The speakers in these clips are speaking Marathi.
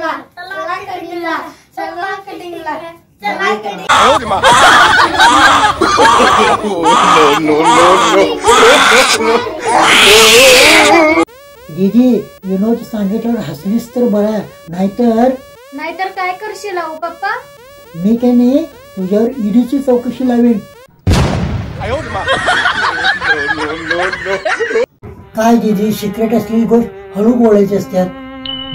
कटिंगला चला कटिंगला चला कटिंगला चला कटिंग दीदी विनोद सांगितल्यावर हसलीस तर बरा, नाहीतर काय करशील अहो पप्पा? मी काय नाही तुझ्यावर ईडीची चौकशी लावेन. काय दीदी सिक्रेट असलेली गोष्ट हळू बोलायची असतात,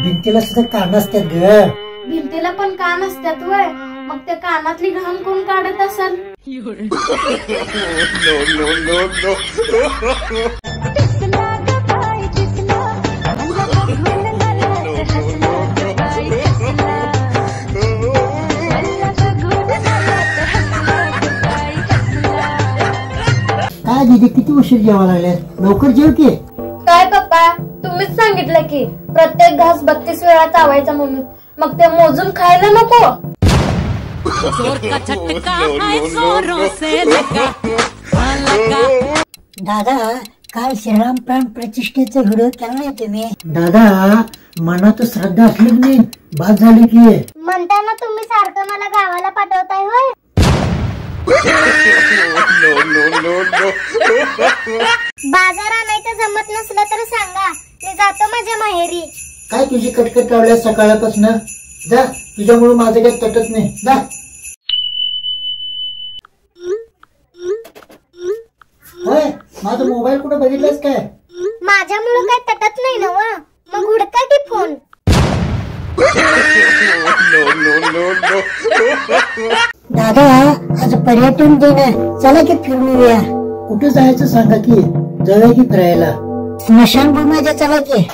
भिंतीला सुद्धा कान असतात ग. भिंतीला पण कान असतात वय, मग त्या कानातली घाण कोण काढत असेल? काय दीदी किती उशीर जेवायला लागले, लवकर जेव की. काय पप्पा तुम्हीच सांगितलं की प्रत्येक घास 32 वेळा चावायचा म्हणून, मग ते मोजून खायला नको? दादा काल श्रीराम प्राण प्रतिष्ठेचा व्हिडिओ केला नाही तुम्ही? दादा मनात श्रद्धा असली नाही बाद झाली की. म्हणताना तुम्ही सारखं मला गावाला पाठवताय होय? बाजार आणायचं जमत नसलं तर सांगा, मी जातो माझ्या माहेरी. काय तुझी कटकट लावल्या सकाळपासून, जा तुझ्यामुळे माझं काही तटत नाही, जा. होय माझा मोबाईल कुठे बघितलास काय? माझ्यामुळे काय तटत नाही ना व, मग हुडका की फोन. दादा आज पर्यटन दिन आहे, चला की फिरून येऊया. कुठे जायचं सांगा की, जाऊया की फिरायला. स्मशानभूमीमध्ये चला की.